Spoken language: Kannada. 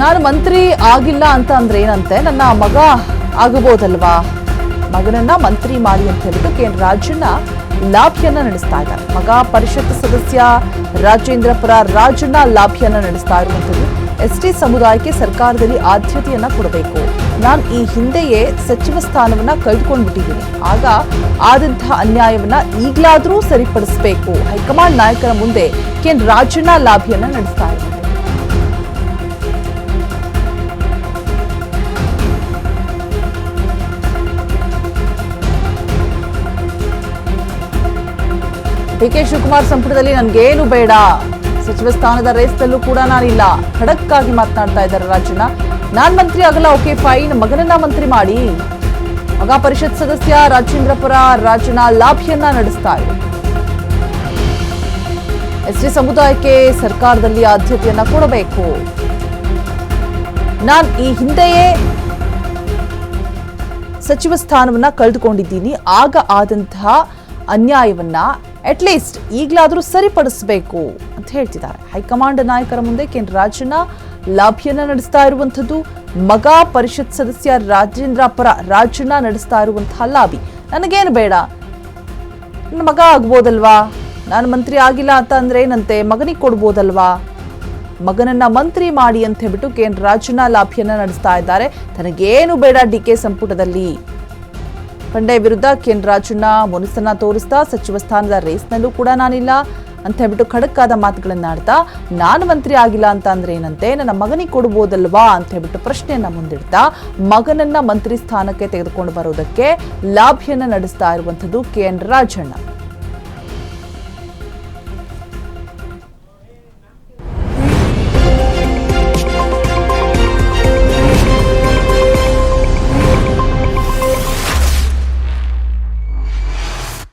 ನಾನು ಮಂತ್ರಿ ಆಗಿಲ್ಲ ಅಂತ ಅಂದ್ರೆ ಏನಂತೆ, ನನ್ನ ಮಗ ಆಗಬಹುದಲ್ವಾ, ಮಗನನ್ನ ಮಂತ್ರಿ ಮಾಡಿ ಅಂತ ಹೇಳಿಬಿಟ್ಟು ಕೇಂದ್ರ ರಾಜಣ್ಣ ಲಾಭಿಯನ್ನ ನಡೆಸ್ತಾ ಇದ್ದಾರೆ. ಮಗ ಪರಿಷತ್ ಸದಸ್ಯ ರಾಜೇಂದ್ರಪುರ ರಾಜಣ್ಣ ಲಾಭಿಯನ್ನ ನಡೆಸ್ತಾ ಇರುವಂಥದ್ದು. ಎಸ್ಟಿ ಸಮುದಾಯಕ್ಕೆ ಸರ್ಕಾರದಲ್ಲಿ ಆದ್ಯತೆಯನ್ನ ಕೊಡಬೇಕು. ನಾನು ಈ ಹಿಂದೆಯೇ ಸಚಿವ ಸ್ಥಾನವನ್ನ ಕಳೆದುಕೊಂಡ್ಬಿಟ್ಟಿದ್ದೀನಿ. ಆಗ ಆದಂತಹ ಅನ್ಯಾಯವನ್ನ ಈಗಲಾದರೂ ಸರಿಪಡಿಸಬೇಕು. ಹೈಕಮಾಂಡ್ ನಾಯಕರ ಮುಂದೆ ಕೇಂದ್ರ ರಾಜಣ್ಣ ಲಾಭಿಯನ್ನ ನಡೆಸ್ತಾ ಇದ್ದಾರೆ. ಡಿ.ಕೆ. ಶಿವಕುಮಾರ್ ಸಂಪುಟದಲ್ಲಿ ನನ್ಗೇನು ಬೇಡ, ಸಚಿವ ಸ್ಥಾನದ ರೇಸ್ನಲ್ಲೂ ಕೂಡ ನಾನಿಲ್ಲ, ಖಡಕ್ ಆಗಿ ಮಾತನಾಡ್ತಾ ಇದ್ದಾರೆ ರಾಜಣ್ಣ. ನಾನ್ ಮಂತ್ರಿ ಆಗಲ್ಲ, ಓಕೆ ಫೈನ್, ಮಗನನ್ನ ಮಂತ್ರಿ ಮಾಡಿ. ಮಗ ಪರಿಷತ್ ಸದಸ್ಯ ರಾಜೇಂದ್ರಪುರ ರಾಜಣ್ಣ ಲಾಭಿಯನ್ನ ನಡೆಸ್ತಾ ಇದೆ. ಎಸ್ಟಿ ಸಮುದಾಯಕ್ಕೆ ಸರ್ಕಾರದಲ್ಲಿ ಆದ್ಯತೆಯನ್ನ ಕೊಡಬೇಕು. ನಾನ್ ಈ ಹಿಂದೆಯೇ ಸಚಿವ ಸ್ಥಾನವನ್ನ ಕಳೆದುಕೊಂಡಿದ್ದೀನಿ. ಆಗ ಆದಂತಹ ಅನ್ಯಾಯವನ್ನ ಅಟ್ಲೀಸ್ಟ್ ಈಗಲಾದರೂ ಸರಿಪಡಿಸಬೇಕು ಅಂತ ಹೇಳ್ತಿದ್ದಾರೆ. ಹೈಕಮಾಂಡ್ ನಾಯಕರ ಮುಂದೆ ಕೇಂದ್ರ ರಾಜಣ್ಣ ಲಾಭಿಯನ್ನ ನಡೆಸ್ತಾ ಇರುವಂಥದ್ದು. ಮಗ ಪರಿಷತ್ ಸದಸ್ಯ ರಾಜೇಂದ್ರಪುರ ರಾಜಣ್ಣ ನಡೆಸ್ತಾ ಇರುವಂತಹ ಲಾಭಿ. ನನಗೇನು ಬೇಡ, ನನ್ನ ಮಗ ಆಗ್ಬೋದಲ್ವಾ, ನಾನು ಮಂತ್ರಿ ಆಗಿಲ್ಲ ಅಂತ ಅಂದ್ರೆ ಏನಂತೆ, ಮಗನಿಗೆ ಕೊಡ್ಬೋದಲ್ವಾ, ಮಗನನ್ನ ಮಂತ್ರಿ ಮಾಡಿ ಅಂತ ಹೇಳ್ಬಿಟ್ಟು ಕೇಂದ್ರ ರಾಜಣ್ಣ ಲಾಭಿಯನ್ನ ನಡೆಸ್ತಾ ಇದ್ದಾರೆ. ತನಗೇನು ಬೇಡ ಡಿ.ಕೆ. ಸಂಪುಟದಲ್ಲಿ. ಖಂಡೆ ವಿರುದ್ಧ ಕೇಂದ್ರ ರಾಜಣ್ಣ ಮುನಿಸನ್ನ ತೋರಿಸ್ತಾ ಸಚಿವ ಸ್ಥಾನದ ರೇಸ್ನಲ್ಲೂ ಕೂಡ ನಾನಿಲ್ಲ ಅಂತ ಹೇಳ್ಬಿಟ್ಟು ಖಡಕ್ ಆದ ಮಾತುಗಳನ್ನಾಡ್ತಾ, ನಾನು ಮಂತ್ರಿ ಆಗಿಲ್ಲ ಅಂತ ಅಂದ್ರೆ ಏನಂತೆ, ನನ್ನ ಮಗನಿಗೆ ಕೊಡ್ಬೋದಲ್ವಾ ಅಂತ ಹೇಳ್ಬಿಟ್ಟು ಪ್ರಶ್ನೆಯನ್ನ ಮುಂದಿಡ್ತಾ ಮಗನನ್ನ ಮಂತ್ರಿ ಸ್ಥಾನಕ್ಕೆ ತೆಗೆದುಕೊಂಡು ಬರೋದಕ್ಕೆ ಲಾಭಿಯನ್ನ ನಡೆಸ್ತಾ ಇರುವಂಥದ್ದು ಕೇಂದ್ರ ರಾಜಣ್ಣ.